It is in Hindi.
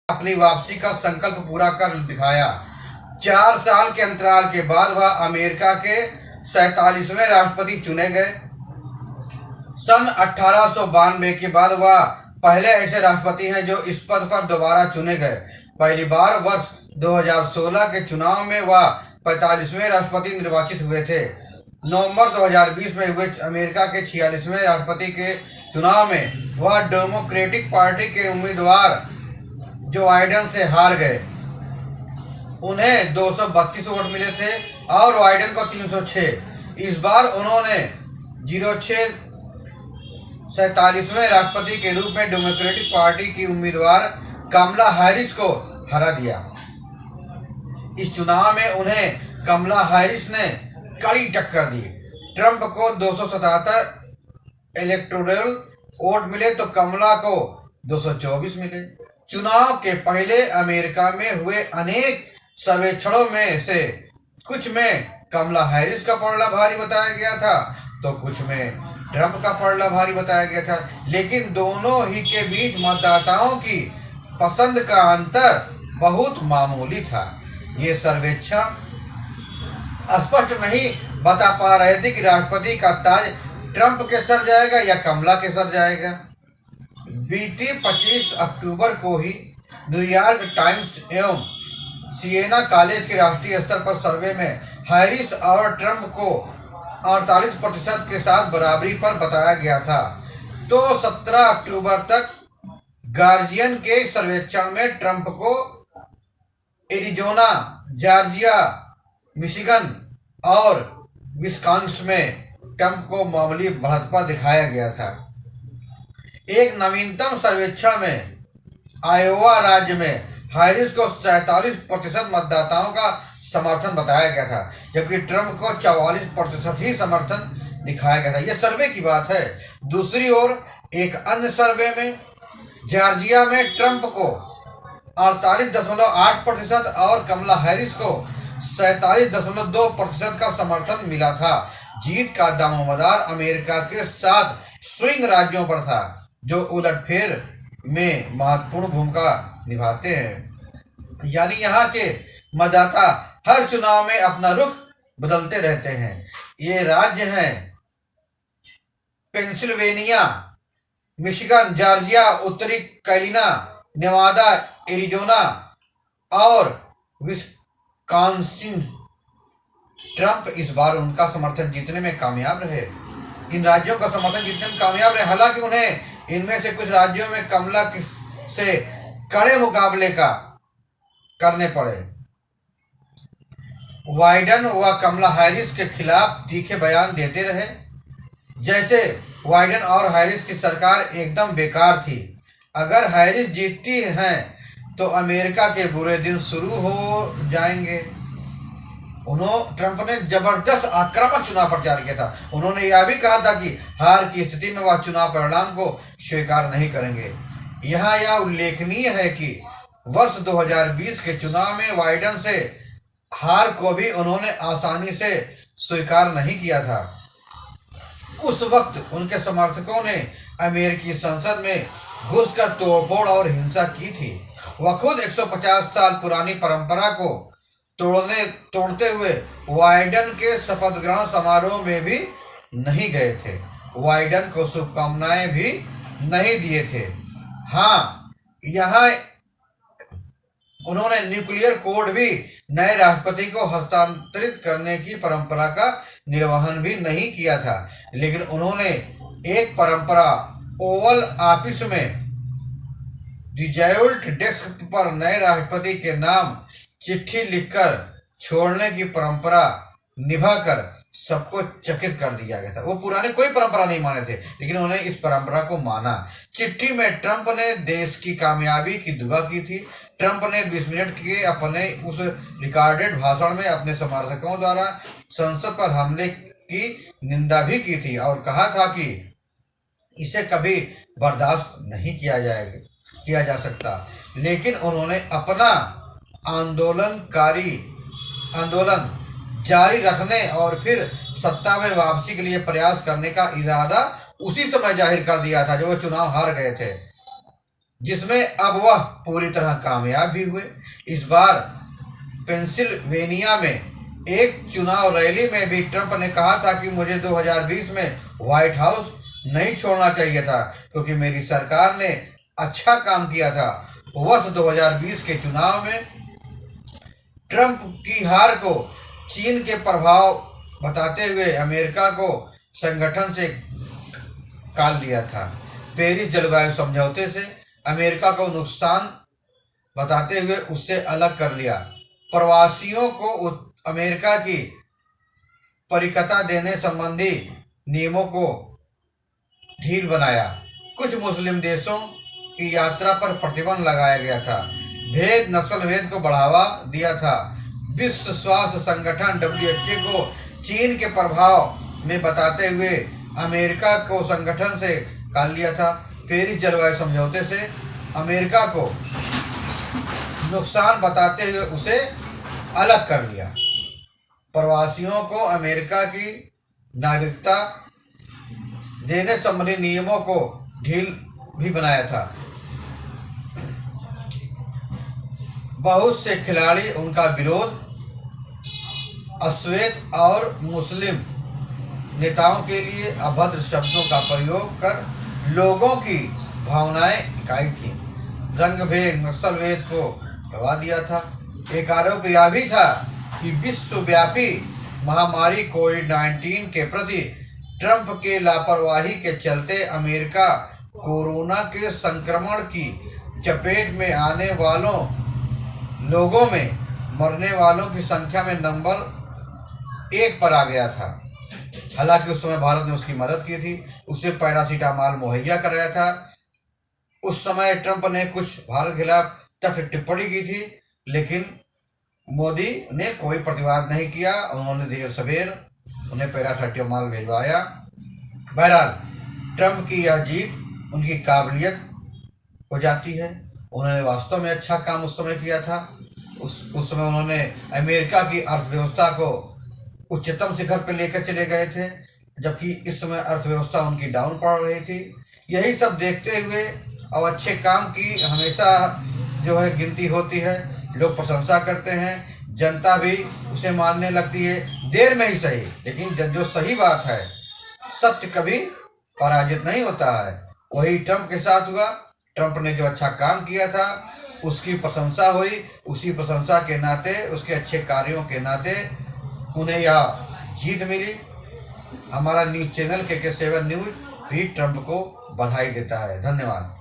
अपनी वापसी का संकल्प पूरा कर दिखाया। 4 साल के अंतराल के बाद वह अमेरिका के 47वें राष्ट्रपति चुने गए। सन 1892 के बाद वह पहले ऐसे राष्ट्रपति हैं जो इस पद पर दोबारा चुने गए। पहली बार वर्ष 2016 के चुनाव में वह 45वें राष्ट्रपति निर्वाचित हुए थे। नवंबर 2020 में हुए अमेरिका के 46वें राष्ट्रपति के चुनाव में वह डेमोक्रेटिक पार्टी के उम्मीदवार जो बाइडेन से हार गए। उन्हें 232 वोट मिले थे और बाइडेन को 306। इस बार उन्होंने 47वें राष्ट्रपति के रूप में डेमोक्रेटिक पार्टी की उम्मीदवार कमला हैरिस को हरा दिया। इस चुनाव में उन्हें कमला हैरिस ने कड़ी टक्कर दी। ट्रंप को 277 इलेक्टोरल वोट मिले तो कमला को 224 मिले। चुनाव के पहले अमेरिका में हुए अनेक सर्वेक्षणों में से कुछ में कमला हैरिस का पलड़ा भारी बताया गया था तो कुछ में ट्रंप का पलड़ा भारी बताया गया था, लेकिन दोनों ही के बीच मतदाताओं की पसंद का अंतर बहुत मामूली था। ये सर्वेक्षण स्पष्ट नहीं बता पा रहे थे कि राष्ट्रपति का ताज ट्रंप के सर जाएगा या कमला के सर जाएगा। बीती 25 अक्टूबर को ही न्यूयॉर्क टाइम्स एवं सिएना कॉलेज के राष्ट्रीय स्तर पर सर्वे में हैरिस और ट्रंप को 48% के साथ बराबरी पर बताया गया था। तो 17 अक्टूबर तक गार्जियन के सर्वेक्षण में ट्रंप को एरिजोना, जॉर्जिया, मिशिगन और विस्कॉन्सिन में ट्रंप को मामूली बढ़त दिखाया गया था। एक नवीनतम सर्वेक्षण में आयोवा राज्य में हैरिस को 47% मतदाताओं का समर्थन बताया गया था, जबकि ट्रंप को 44% ही समर्थन दिखाया गया था। यह सर्वे की बात है। दूसरी ओर एक अन्य सर्वे में जॉर्जिया में ट्रंप को 48.8% और कमला हैरिस को 47.2% का समर्थन मिला था। जीत का दामोदर अमेरिका के 7 स्विंग राज्यों पर था जो उलटफेर में महत्वपूर्ण भूमिका निभाते हैं। यानी यहाँ के मतदाता हर चुनाव में अपना रुख बदलते रहते हैं। ये राज्य हैं पेंसिल्वेनिया, मिशिगन, जॉर्जिया, उत्तरी कैलिना, नेवादा, एरिजोना और विस्कॉन्सिन। ट्रंप इस बार उनका समर्थन जीतने में कामयाब रहे। इन राज्यों का समर्थन जीतने में कामयाब रहे। हालांकि उन्हें इनमें से कुछ राज्यों में कमला से कड़े मुकाबले का करने पड़े। बाइडेन व कमला हैरिस के खिलाफ तीखे बयान देते रहे, जैसे बाइडेन और हैरिस की सरकार एकदम बेकार थी। अगर हैरिस जीतती हैं तो अमेरिका के बुरे दिन शुरू हो जाएंगे। ट्रंप ने जबरदस्त आक्रामक चुनाव प्रचार किया था। उन्होंने यह भी कहा था कि हार की स्थिति में वह चुनाव परिणाम को स्वीकार नहीं करेंगे। यहाँ यह उल्लेखनीय है कि वर्ष 2020 के चुनाव में बाइडेन से हार को भी उन्होंने आसानी से स्वीकार नहीं किया था। उस वक्त उनके समर्थकों ने अमेरिकी संसद में घुसकर तोड़फोड़ और हिंसा की थी। वह खुद 150 साल पुरानी परंपरा को तोड़ते हुए बाइडेन के शपथ ग्रहण समारोह में भी नहीं गए थे। बाइडेन को शुभकामनाएं भी नहीं दिए थे। हाँ, यहाँ उन्होंने न्यूक्लियर कोड भी नए राष्ट्रपति को हस्तांतरित करने की परंपरा का निर्वहन भी नहीं किया था, लेकिन उन्होंने एक परंपरा ओवल ऑफिस में रिजर्व्ड डेस्क पर नए राष्ट्रपति के नाम चिट्ठी लिखकर छोड़ने की परंपरा निभाकर सबको चकित कर दिया गया था। वो पुराने कोई परंपरा नहीं माने थे, लेकिन उन्होंने इस परंपरा को माना। चिट्ठी में ट्रंप ने देश की कामयाबी की दुआ की थी। ट्रंप ने 20 मिनट के अपने उस रिकॉर्डेड भाषण में अपने समर्थकों द्वारा संसद पर हमले की निंदा भी की थी और कहा था कि इसे कभी बर्दाश्त नहीं किया जा सकता। लेकिन उन्होंने अपना आंदोलन जारी रखने और फिर सत्ता में वापसी के लिए प्रयास करने का इरादा उसी समय जाहिर कर दिया था जो वो चुनाव हार गए थे। जिसमें अब वह पूरी तरह कामयाब भी हुए। इस बार पेंसिल्वेनिया में एक चुनाव रैली में भी ट्रंप ने कहा था कि मुझे 2020 में व्हाइट हाउस नहीं छोड़ना चाहिए था क्योंकि मेरी सरकार ने अच्छा काम किया था। वर्ष 2020 के चुनाव में ट्रंप की हार को चीन के प्रभाव बताते हुए अमेरिका को संगठन से काट लिया था। पेरिस जलवायु समझौते से अमेरिका को नुकसान बताते हुए उससे अलग कर लिया। प्रवासियों को अमेरिका की परिकता देने संबंधी नियमों को ढील बनाया। कुछ मुस्लिम देशों की यात्रा पर प्रतिबंध लगाया गया था। नस्ल भेद को बढ़ावा दिया था। विश्व स्वास्थ्य संगठन WHO को चीन के प्रभाव में बताते हुए अमेरिका को संगठन से काट लिया था। पेरिस जलवायु समझौते से अमेरिका को नुकसान बताते हुए उसे अलग कर लिया। प्रवासियों को अमेरिका की नागरिकता देने संबंधी नियमों को ढील भी बनाया था। बहुत से खिलाड़ी उनका विरोध अश्वेत और मुस्लिम नेताओं के लिए अभद्र शब्दों का प्रयोग कर लोगों की भावनाएं इकाई थी। रंग भेद नस्ल भेद को बढ़ा दिया था। एक आरोप यह भी था कि विश्वव्यापी महामारी कोविड-19 के प्रति ट्रंप के लापरवाही के चलते अमेरिका कोरोना के संक्रमण की चपेट में आने वालों लोगों में मरने वालों की संख्या में नंबर 1 पर आ गया था। हालांकि उस समय भारत ने उसकी मदद की थी, उसे पैरासीटामॉल मुहैया कराया था। उस समय ट्रंप ने कुछ भारत के खिलाफ तख्त टिप्पणी की थी, लेकिन मोदी ने कोई प्रतिवाद नहीं किया। उन्होंने देर सवेर उन्हें पैरासीटामॉल भिजवाया। बहरहाल ट्रंप की यह जीत उनकी काबिलियत हो जाती है। उन्होंने वास्तव में अच्छा काम उस समय किया था। उस समय उन्होंने अमेरिका की अर्थव्यवस्था को उच्चतम शिखर पर लेकर चले गए थे, जबकि इस समय अर्थव्यवस्था उनकी डाउन पड़ रही थी। यही सब देखते हुए और अच्छे काम की हमेशा जो है गिनती होती है, लोग प्रशंसा करते हैं, जनता भी उसे मानने लगती है। देर में ही सही, लेकिन जो सही बात है, सत्य कभी पराजित नहीं होता है। वही ट्रंप के साथ हुआ। ट्रंप ने जो अच्छा काम किया था उसकी प्रशंसा हुई। उसी प्रशंसा के नाते, उसके अच्छे कार्यों के नाते उन्हें यह जीत मिली। हमारा न्यूज़ चैनल KK7 न्यूज़ भी ट्रंप को बधाई देता है। धन्यवाद।